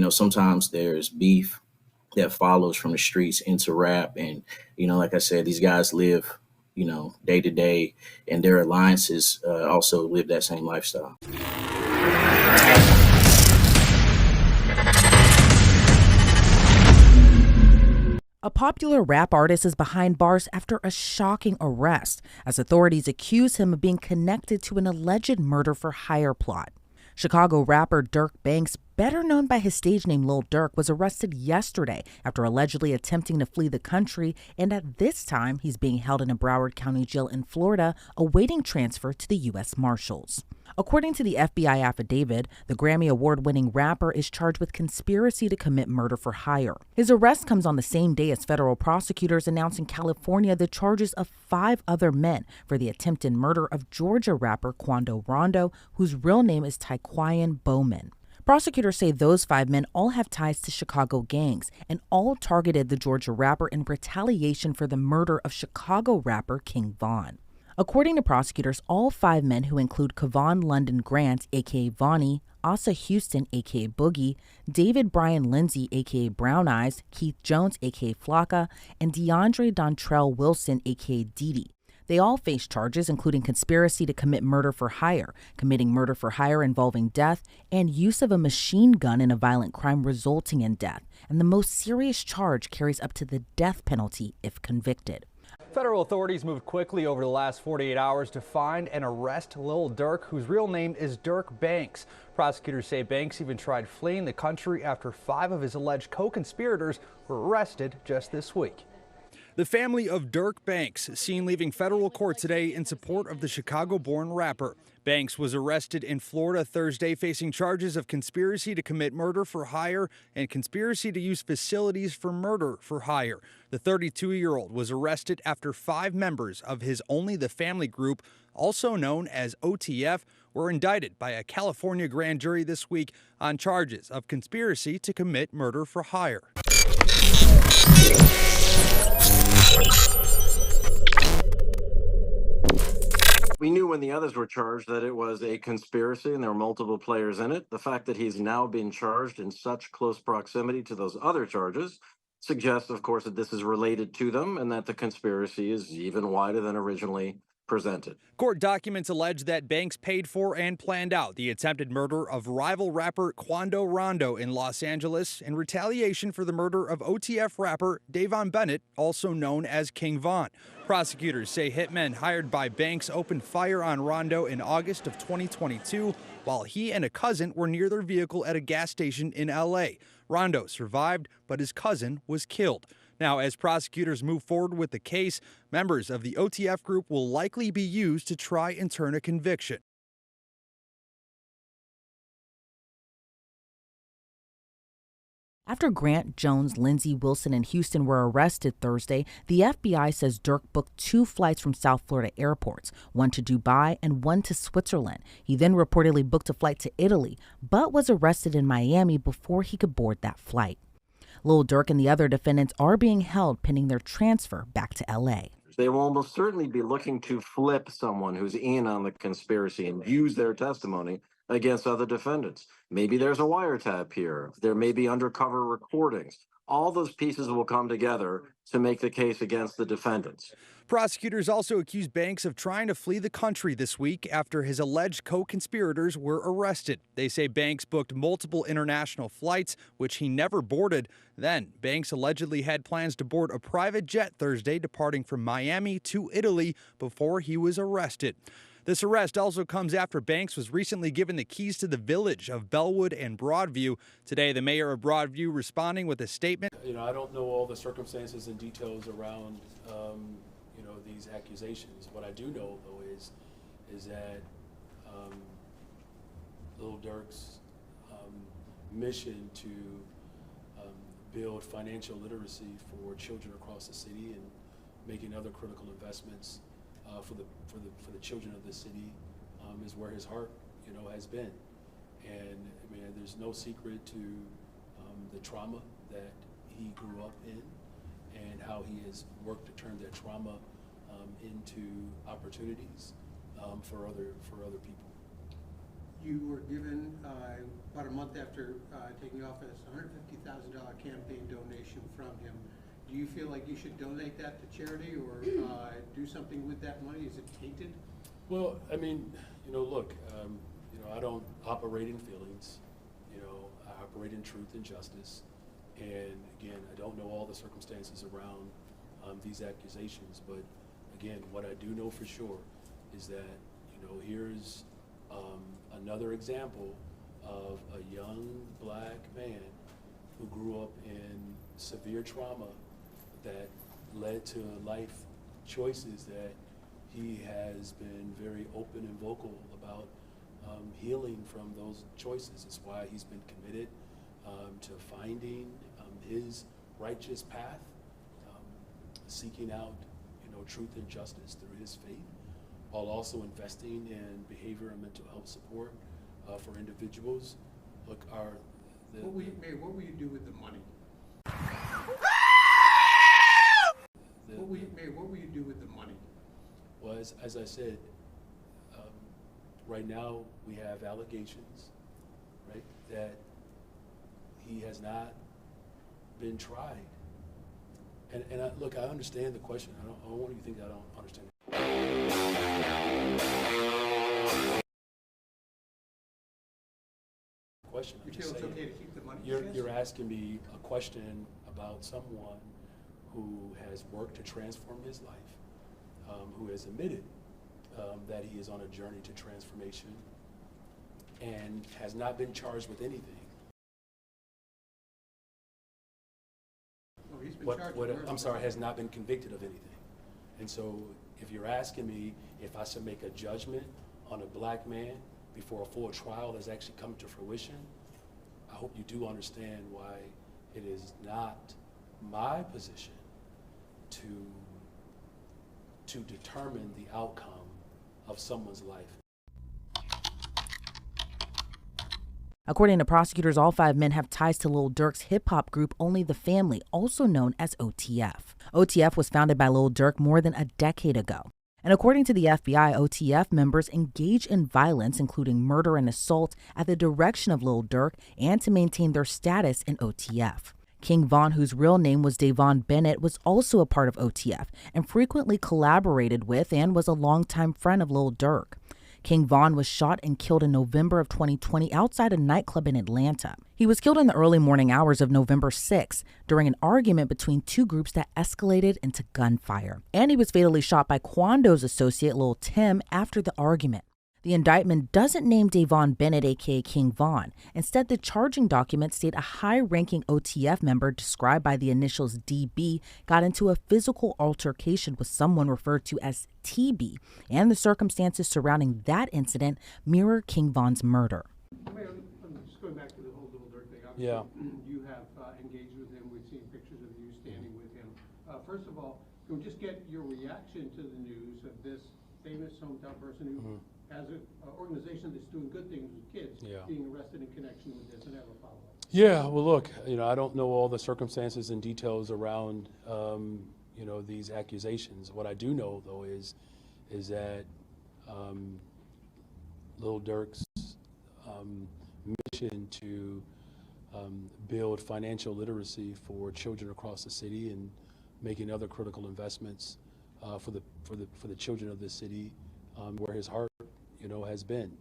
sometimes there's beef that follows from the streets into rap. And, like I said, these guys live, day to day, and their alliances also live that same lifestyle. A popular rap artist is behind bars after a shocking arrest, as authorities accuse him of being connected to an alleged murder for hire plot. Chicago rapper Durk Banks, better known by his stage name Lil Durk, was arrested yesterday after allegedly attempting to flee the country, and at this time he's being held in a Broward County jail in Florida, awaiting transfer to the U.S. Marshals. According to the FBI affidavit, the Grammy Award-winning rapper is charged with conspiracy to commit murder for hire. His arrest comes on the same day as federal prosecutors announced in California the charges of 5 other men for the attempted murder of Georgia rapper Quando Rondo, whose real name is Taquan Bowman. Prosecutors say those 5 men all have ties to Chicago gangs and all targeted the Georgia rapper in retaliation for the murder of Chicago rapper King Von. According to prosecutors, all 5 men, who include Kevon London Grant, a.k.a. Vonnie, Asa Houston, a.k.a. Boogie, David Brian Lindsay, a.k.a. Brown Eyes, Keith Jones, a.k.a. Flocka, and DeAndre Dontrell Wilson, a.k.a. Didi. They all face charges including conspiracy to commit murder for hire, committing murder for hire involving death, and use of a machine gun in a violent crime resulting in death. And the most serious charge carries up to the death penalty if convicted. Federal authorities moved quickly over the last 48 hours to find and arrest Lil Durk, whose real name is Durk Banks. Prosecutors say Banks even tried fleeing the country after 5 of his alleged co-conspirators were arrested just this week. The family of Durk Banks seen leaving federal court today in support of the Chicago-born rapper. Banks was arrested in Florida Thursday, facing charges of conspiracy to commit murder for hire and conspiracy to use facilities for murder for hire. The 32-year-old was arrested after 5 members of his Only the Family group, also known as OTF, were indicted by a California grand jury this week on charges of conspiracy to commit murder for hire. We knew when the others were charged that it was a conspiracy and there were multiple players in it. The fact that he's now been charged in such close proximity to those other charges suggests, of course, that this is related to them and that the conspiracy is even wider than originally presented. Court documents allege that Banks paid for and planned out the attempted murder of rival rapper Quando Rondo in Los Angeles in retaliation for the murder of OTF rapper Davon Bennett, also known as King Von. Prosecutors say hitmen hired by Banks opened fire on Rondo in August of 2022 while he and a cousin were near their vehicle at a gas station in L.A. Rondo survived, but his cousin was killed. Now, as prosecutors move forward with the case, members of the OTF group will likely be used to try and turn a conviction. After Grant, Jones, Lindsay, Wilson, and Houston were arrested Thursday, the FBI says Durk booked 2 flights from South Florida airports, one to Dubai and one to Switzerland. He then reportedly booked a flight to Italy, but was arrested in Miami before he could board that flight. Lil Durk and the other defendants are being held pending their transfer back to L.A. They will almost certainly be looking to flip someone who's in on the conspiracy and use their testimony against other defendants. Maybe there's a wiretap here. There may be undercover recordings. All those pieces will come together to make the case against the defendants. Prosecutors also accused Banks of trying to flee the country this week after his alleged co-conspirators were arrested. They say Banks booked multiple international flights, which he never boarded. Then, Banks allegedly had plans to board a private jet Thursday, departing from Miami to Italy before he was arrested. This arrest also comes after Banks was recently given the keys to the village of Bellwood and Broadview. Today, the mayor of Broadview responding with a statement. I don't know all the circumstances and details around, these accusations. What I do know, though, is that Lil Durk's mission to build financial literacy for children across the city and making other critical investments for the children of the city is where his heart, has been. And I mean, there's no secret to the trauma that he grew up in and how he has worked to turn that trauma into opportunities for other people. You were given, about a month after taking office, a $150,000 campaign donation from him. Do you feel like you should donate that to charity or do something with that money? Is it tainted? Well, I mean, look, I don't operate in feelings. I operate in truth and justice. And again, I don't know all the circumstances around these accusations, but again, what I do know for sure is that, here's another example of a young black man who grew up in severe trauma that led to life choices that he has been very open and vocal about healing from those choices. It's why he's been committed to finding his righteous path, seeking out truth and justice through his faith, while also investing in behavior and mental health support for individuals. Look, What will you do with the money? What will you do with the money? Well, as I said, right now we have allegations, right, that he has not been tried. And look, I understand the question. I don't want you to think I don't understand. Question. You feel it's okay to keep the money? You're asking me a question about someone who has worked to transform his life, who has admitted that he is on a journey to transformation and has not been charged with anything. Oh, he's been charged with murder. I'm sorry, has not been convicted of anything. And so if you're asking me if I should make a judgment on a black man before a full trial has actually come to fruition, I hope you do understand why it is not my position to determine the outcome of someone's life. According to prosecutors, all 5 men have ties to Lil Durk's hip-hop group Only the Family, also known as OTF. OTF was founded by Lil Durk more than a decade ago. And according to the FBI, OTF members engage in violence, including murder and assault, at the direction of Lil Durk and to maintain their status in OTF. King Von, whose real name was Davon Bennett, was also a part of OTF and frequently collaborated with and was a longtime friend of Lil Durk. King Von was shot and killed in November of 2020 outside a nightclub in Atlanta. He was killed in the early morning hours of November 6 during an argument between 2 groups that escalated into gunfire. And he was fatally shot by Quando's associate Lil Tim after the argument. The indictment doesn't name Davon Bennett, aka King Von. Instead, the charging documents state a high-ranking OTF member described by the initials DB got into a physical altercation with someone referred to as TB, and the circumstances surrounding that incident mirror King Von's murder. I'm just going back to the whole Lil Durk thing. Obviously, Yeah. You have engaged with him. We've seen pictures of you standing with him. First of all, can we just get your reaction to the news of this famous hometown person who has an organization that's doing good things with kids being arrested in connection with this, and have a follow-up? Yeah, well, look, I don't know all the circumstances and details around, these accusations. What I do know, though, is that Lil Durk's mission to build financial literacy for children across the city and making other critical investments for the children of this city, where his heart, has been.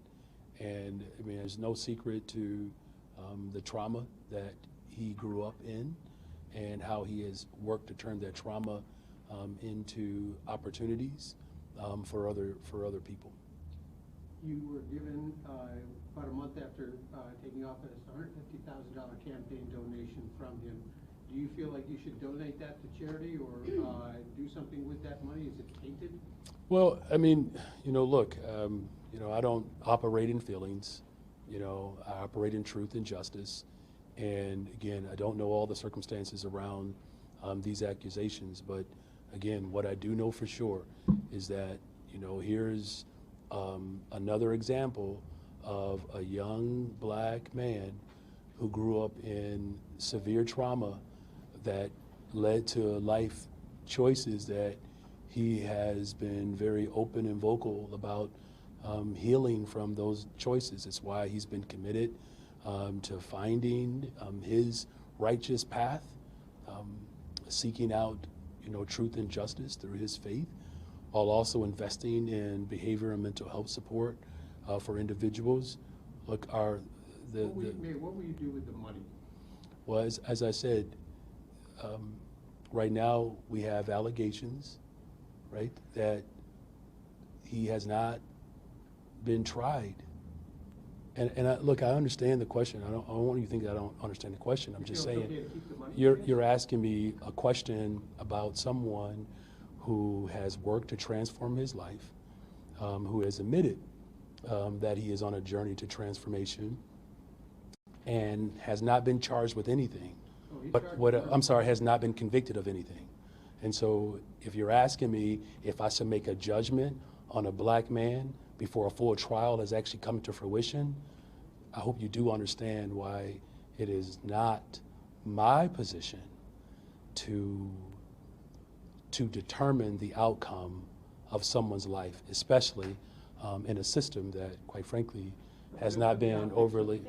And I mean, there's no secret to the trauma that he grew up in and how he has worked to turn that trauma into opportunities for other people. You were given, about a month after taking office, a $150,000 campaign donation from him. Do you feel like you should donate that to charity or do something with that money? Is it tainted? Well, I mean, look, I don't operate in feelings. I operate in truth and justice. And again, I don't know all the circumstances around these accusations, but again, what I do know for sure is that, here's another example of a young black man who grew up in severe trauma that led to life choices that he has been very open and vocal about healing from those choices. It's why he's been committed to finding his righteous path, seeking out, truth and justice through his faith, while also investing in behavior and mental health support for individuals. Look, what will you do with the money? Well, as I said, right now we have allegations, right, that he has not been tried. And I understand the question. I don't want you to think that I don't understand the question. I'm just saying, you're asking me a question about someone who has worked to transform his life, who has admitted that he is on a journey to transformation and has not been charged with anything. Has not been convicted of anything. And so if you're asking me if I should make a judgment on a black man before a full trial has actually come to fruition, I hope you do understand why it is not my position to determine the outcome of someone's life, especially in a system that, quite frankly, has not been overly.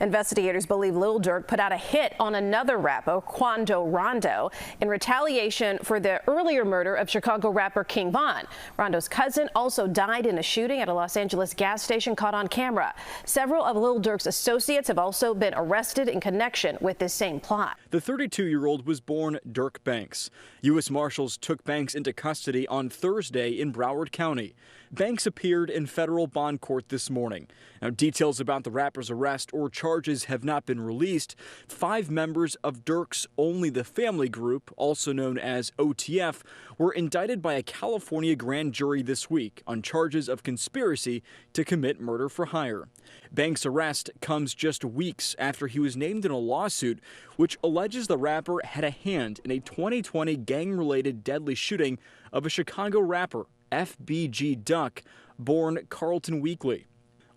Investigators believe Lil Durk put out a hit on another rapper, Quando Rondo, in retaliation for the earlier murder of Chicago rapper King Von. Rondo's cousin also died in a shooting at a Los Angeles gas station caught on camera. Several of Lil Durk's associates have also been arrested in connection with this same plot. The 32-year-old was born Durk Banks. U.S. Marshals took Banks into custody on Thursday in Broward County. Banks appeared in federal bond court this morning. Now, details about the rapper's arrest or charges have not been released. 5 members of Durk's Only the Family group, also known as OTF, were indicted by a California grand jury this week on charges of conspiracy to commit murder for hire. Banks' arrest comes just weeks after he was named in a lawsuit which alleges the rapper had a hand in a 2020 gang-related deadly shooting of a Chicago rapper, FBG Duck, born Carlton Weekly.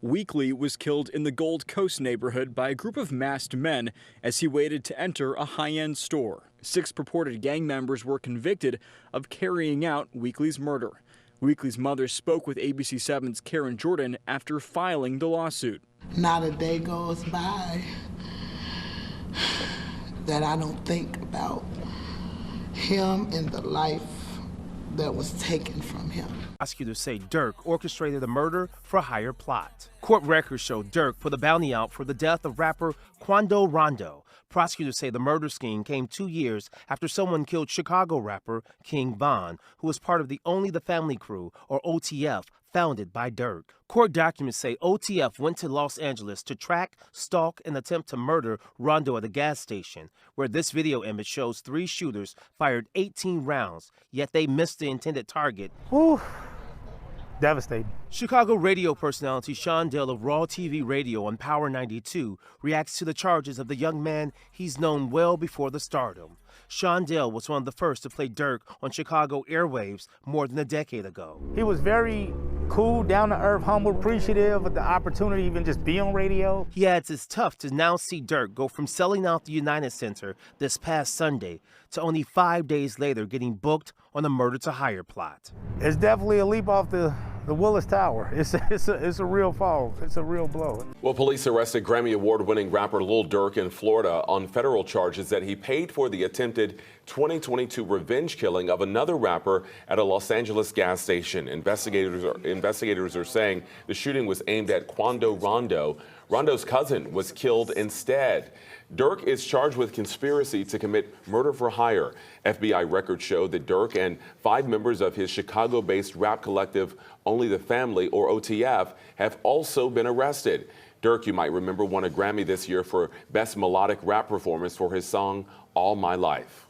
Weekly was killed in the Gold Coast neighborhood by a group of masked men as he waited to enter a high-end store. 6 purported gang members were convicted of carrying out Weekly's murder. Weekly's mother spoke with ABC 7's Karen Jordan after filing the lawsuit. Not a day goes by that I don't think about him and the life that was taken from him. Prosecutors say Durk orchestrated the murder for hire plot. Court records show Durk put a bounty out for the death of rapper Quando Rondo. Prosecutors say the murder scheme came 2 years after someone killed Chicago rapper King Von, who was part of the Only the Family crew, or OTF, founded by Durk. Court documents say OTF went to Los Angeles to track, stalk, and attempt to murder Rondo at a gas station, where this video image shows 3 shooters fired 18 rounds, yet they missed the intended target. Ooh, devastating. Chicago radio personality Sean Dell of Raw TV Radio on Power 92 reacts to the charges of the young man he's known well before the stardom. Sean Dell was one of the first to play Durk on Chicago airwaves more than a decade ago. He was very cool, down-to-earth, humble, appreciative of the opportunity to even just be on radio. He adds it's tough to now see Durk go from selling out the United Center this past Sunday to only 5 days later getting booked on a murder-to-hire plot. It's definitely a leap off the Willis Tower. It's a real fall. It's a real blow. Well, police arrested Grammy Award-winning rapper Lil Durk in Florida on federal charges that he paid for the attempted 2022 revenge killing of another rapper at a Los Angeles gas station. Investigators are saying the shooting was aimed at Quando Rondo. Rondo's cousin was killed instead. Durk is charged with conspiracy to commit murder for hire. FBI records show that Durk and 5 members of his Chicago-based rap collective Only the Family, or OTF, have also been arrested. Durk, you might remember, won a Grammy this year for Best Melodic Rap Performance for his song All My Life.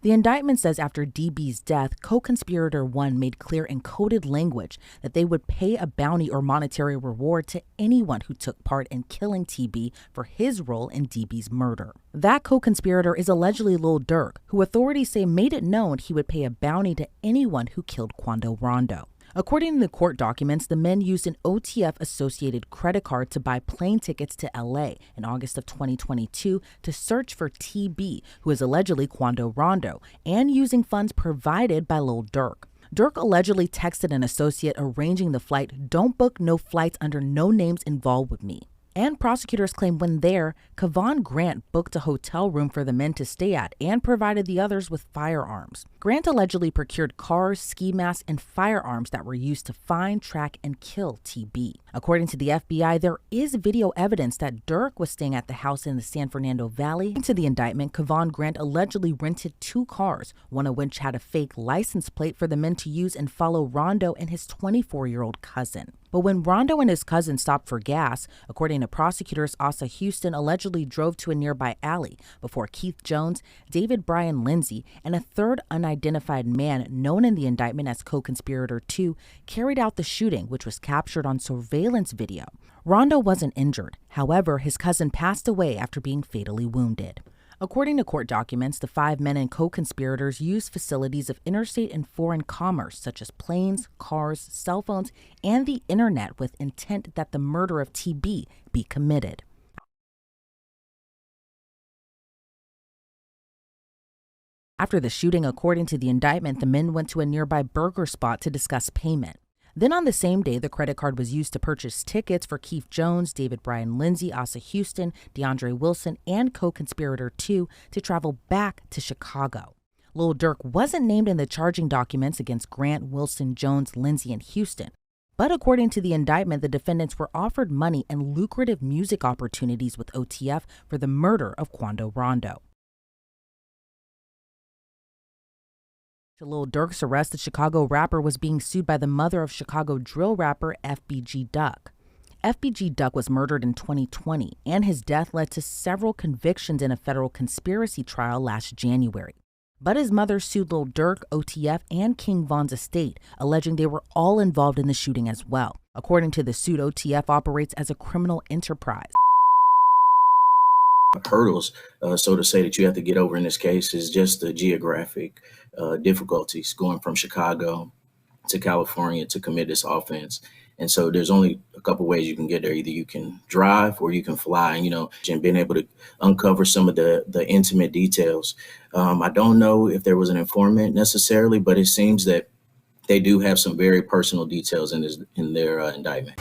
The indictment says after DB's death, co-conspirator 1 made clear in coded language that they would pay a bounty or monetary reward to anyone who took part in killing TB for his role in DB's murder. That co-conspirator is allegedly Lil Durk, who authorities say made it known he would pay a bounty to anyone who killed Quando Rondo. According to the court documents, the men used an OTF-associated credit card to buy plane tickets to LA in August of 2022 to search for TB, who is allegedly Quando Rondo, and using funds provided by Lil Durk. Durk allegedly texted an associate arranging the flight, "Don't book no flights under no names involved with me." And prosecutors claim when there, Kevon Grant booked a hotel room for the men to stay at and provided the others with firearms. Grant allegedly procured cars, ski masks, and firearms that were used to find, track, and kill TB. According to the FBI, there is video evidence that Durk was staying at the house in the San Fernando Valley. Into the indictment, Kevon Grant allegedly rented 2 cars, one of which had a fake license plate for the men to use and follow Rondo and his 24-year-old cousin. But when Rondo and his cousin stopped for gas, according to prosecutors, Asa Houston allegedly drove to a nearby alley before Keith Jones, David Brian Lindsay, and a third unidentified man known in the indictment as co-conspirator 2 carried out the shooting, which was captured on surveillance video. Rondo wasn't injured. However, his cousin passed away after being fatally wounded. According to court documents, the 5 men and co-conspirators used facilities of interstate and foreign commerce, such as planes, cars, cell phones, and the internet with intent that the murder of TB be committed. After the shooting, according to the indictment, the men went to a nearby burger spot to discuss payment. Then on the same day, the credit card was used to purchase tickets for Keith Jones, David Brian Lindsay, Asa Houston, DeAndre Wilson, and co-conspirator 2 to travel back to Chicago. Lil Durk wasn't named in the charging documents against Grant, Wilson, Jones, Lindsay, and Houston. But according to the indictment, the defendants were offered money and lucrative music opportunities with OTF for the murder of Quando Rondo. To Lil Durk's arrest, the Chicago rapper was being sued by the mother of Chicago drill rapper FBG Duck. FBG Duck was murdered in 2020, and his death led to several convictions in a federal conspiracy trial last January. But his mother sued Lil Durk, OTF, and King Von's estate, alleging they were all involved in the shooting as well. According to the suit, OTF operates as a criminal enterprise. Hurdles, so to say, that you have to get over in this case is just the geographic difficulties going from Chicago to California to commit this offense. And so there's only a couple ways you can get there. Either you can drive or you can fly, and being able to uncover some of the intimate details. I don't know if there was an informant necessarily, but it seems that they do have some very personal details in their indictment.